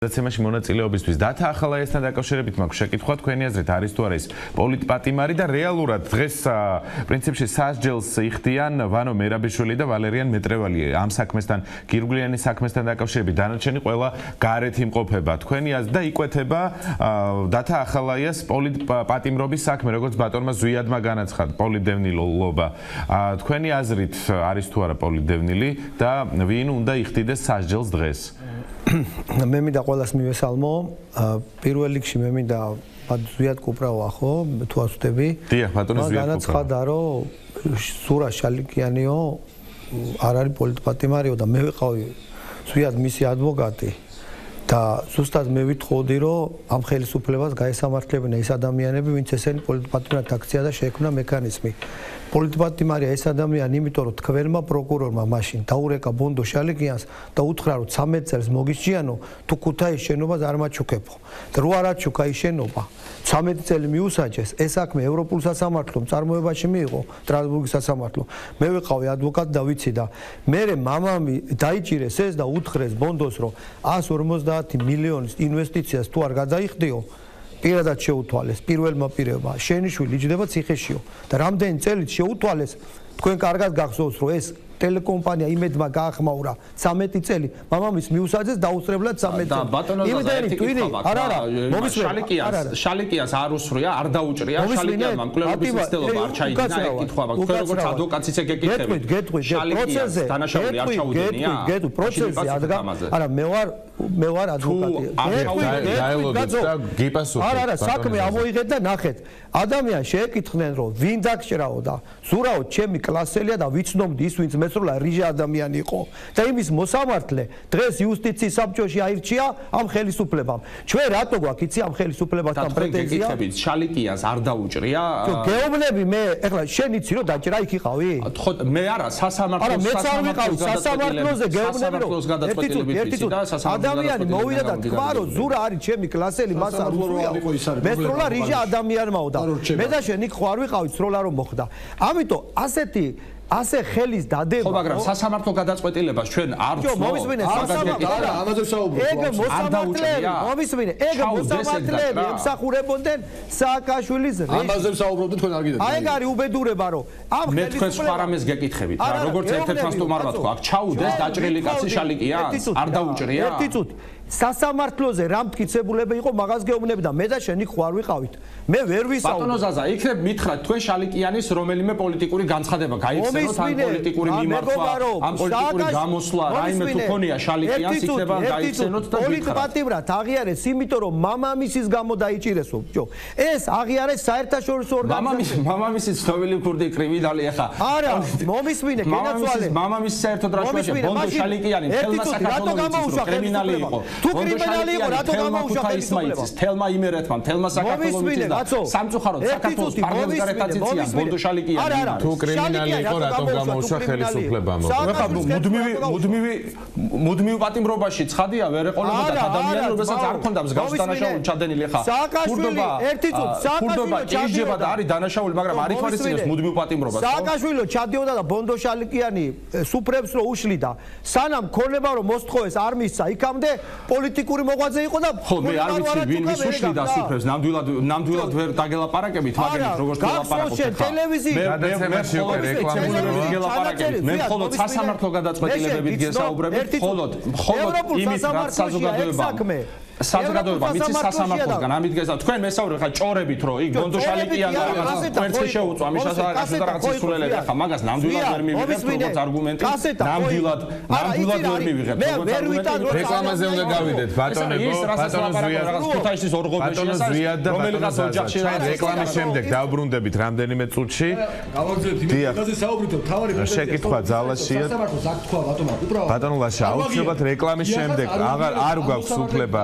გადაცემაში მონაწილეობისთვის. დათა ახალაიასთან დაკავშირებით მაქვს შეკითხვა, თქვენი აზრით არის თუ არა ის პოლიტპატიმარი და რეალურად დღეს პრინციპში სასჯელს იხდიან ვანო მერაბიშვილი და ვალერიან მეტრევალი ამ საქმესთან, გირგვლიანის საქმესთან დაკავშირებით. დანარჩენი ყველა გარეთ იმყოფება. თქვენი აზრით და იკვეთება დათა ახალაიას პოლიტპატიმრობის საქმე, როგორც ბატონმა ზვიადმა განაცხადა, პოლიტდევნილობა. თქვენი აზრით არის თუ არა პოლიტდევნილი და ვინ უნდა იხდიდეს სასჯელს დღეს? მე მინდა ყველას მივესალმო. პირველ რიგში მე მინდა ზვიად კუპრავა ხო, თუ ასვდები. დიახ, ბატონო ზვიად კუპრავა. განაცხადა, რომ სურა შალიკიანიო არ არის პოლიტპატიმარიო და მე ვიყავი ზვიად მისი ადვოკატი. და ზუსტად მე ვითხოვდი, რომ ამ ხელისუფლებას გაესამართლებინა ის ადამიანები, ვინც ესენი პოლიტპატიმარად აქცია და შეექმნა მექანიზმი. პოლიტპატიმარია ეს ადამიანი, იმიტომ რომ თქვენმა პროკურორმა მაშინ დაურეკა ბონდო შალიკიანს და უთხრა, რომ 13 წელს მოგისჭიანო, თუ ქუთაისის შენობას არ მაჩუქებო. და რო არ აჩუქა ის შენობა, 13 წელი მიუსაჯეს, ეს საქმე ევროპულ სასამართლომ წარმოებაში მიიღო, სტრასბურგის სასამართლო. მე ვიყავი ადვოკატი და ვიცი და მე მამამი დაიჭირეს ეს და უთხრეს ბონდოს, რომ 150 მილიონის ინვესტიციას თუ არ გადაიხდიო, პირადად შეუთვალეს პირველმა პირებმა, შენი შვილი იჯდება ციხეშიო და რამდენი წელით შეუთვალეს, თქვენ კარგად გახსოვს, რომ ეს ტელეკომპანია იმედმა გაახმაურა 13 წელი, მამამის მიუსაჯეს დაუსწრებლად 13 წელი. და ბატონო ზაზა ერთი კითხვა მაქვს. შალიკიანს არ უსვრია, არ დაუჭრია შალიკიანმა მკვლელობის მცდელობა არ ჩაიდინა, ეგ კითხვა მაქვს. თქვენ როგორც ადვოკატიც ეგ გეკითხებით. შალიკიანს დანაშაული არ ჩაუდგენია? პროცესზე ადგა. არა, მე ვარ ადვოკატი. არა, საქმე ამოიღეთ და ნახეთ. ადამიანს შეეკითხნენ, რომ ვინ დაგჭრაო და ზურაო ჩემი კლასელია და ვიცნობდი ის ვინც მეცროლა რიჟა ადამიანი იყო და იმის მოსამართლე დღეს იუსტიციის საბჭოში აირჩია ამ ხელისუფლებამ. ჩვენ რატო გვაქვს იცი ამ ხელისუფლებასთან პრეტენზია? შალიკიანს არ დაუჭრია? გეუბნები მე, ეხლა შენ იცი რომ დაჭრა იქ იყავი? ხო, მე არა, სასამართლოზე გეუბნები რომ ადამიანი მოვიდა და თქვა რომ ზურა არის ჩემი კლასელი, მას არ უსვია. მეცროლა რიჟა ადამიანმაო და მე და შენ იქ ხო არ ვიყავით სროლა რომ მოხდა. ამიტომ ასე ხელის დადება. ხო, მაგრამ სასამართლო გადაწყვეტილებას ჩვენ არ ვცნობთ. მომისმინე სასამართლო, არა, ამაზე ვსაუბრობ. ეგ მოსამართლეები ემსახურებოდნენ სააკაშვილის რეჟიმს. ამაზე ვსაუბრობთ თქვენ არ გიდეთ. აი ეგ არის უბედურება, რომ ამ მე თქვენ სხვა რამეს გეკითხებით რა, როგორც ერთ-ერთმა სტუმარმა თქვა, აქ ჩაუდეს დაჭრილი კაცი შალიკიანს, არ დაუჭრია? ერთი წუთი. სასამართლოზე რა მტკიცებულება იყო მაგას გეუბნები და მე და შენი ხო არ ვიყავით. მე ვერ ვისაუბრე. ბატონო ზაზა, იქნებ მითხრათ თქვენ შალიკიანის რომელიმე პოლიტიკური განცხადება გაიხსენოთ ამ პოლიტიკური მიმართვა, ამ პოლიტიკური გამოსვლა, რაიმე თუ ქონია შალიკიანს იქნება გაიხსენოთ და ვიქრათ. პოლიტპატიმრად აღიარეს, იმიტომ რომ მამამისის გამო დაიჭირესო. ეს აღიარეს საერთაშორისო ორგანიზაცია. მამამისის ცნობილი ქურდი კრიმინალი ახლა. არა, მომისმინე, გენაცვალე. მამამისის საერთოდ რაშუაში ბონდო შალიკიანი თელმა საქართველოს კრიმინალი იყო. თუ კრიმინალი იყო, რატო გამაუშვა ხელისუფლებას? თელმა იმერეთმა, თელმა საქართველოს და სამწუხაროდ საქართველოს პარლამენტარეთ აციციან ბონდო შალიკიანი. თუ კრიმინალი იყო, რატო გამაუშვა ხელისუფლებამ? ეხლა მუდმივ პატიმრობაში ცხადია ვერ ეყოლებოდა ადამიანი, რომელსაც არ ქონდა მსგავსი დანაშაული ჩადენილი ხა. სააკაშვილი ერთი წუთი სააკაშვილი ჩადიოდა და არის დანაშაული, მაგრამ არ ითვალისწინებს მუდმივ პატიმრობას. სააკაშვილი ჩადიოდა და ბონდო შალიკიანი სუპრემს რო უშლიდა. სანამ ქონება რომ მოსთხოვეს არ მისცა იქამდე პოლიტიკური მოღვაწე იყო და ხო მე არ ვიცი ვინ მისუშლიდა სუფრებს ნამდვილად ვერ დაგელაპარაკებით მაგით როგორც გელაპარაკობთ მე მხოლოდ სასამართლო გადაწყვეტილებებით გესაუბრებით მხოლოდ იმით რაც საზოგადოება მიცის სასამართლოსგან ამით გესა თქვენ მესაუბრეთ ხა ჭორებით რომ იქ ბონდო შალიკიანი რაღაც კვერცხი შეუწვა მის რაღაც სისულელები ხა მაგას ნამდვილად ვერ მივიღებთ როგორც არგუმენტი ნამდვილად ვერ მივიღებთ როგორც არგუმენტი რეკლამაზე უნდა გავიდეთ ბატონებო ქუთაისის ორღობეში რომელიღაც ოჯახში რეკლამის შემდეგ დავბრუნდებით რამდენიმე წუთში გავაგზავნეთ საუბრითო თავარი შეკითხვა ძალაშია ბატონო ლაშა აუცილებლად რეკლამის შემდეგ აღარ გვაქვს უფლება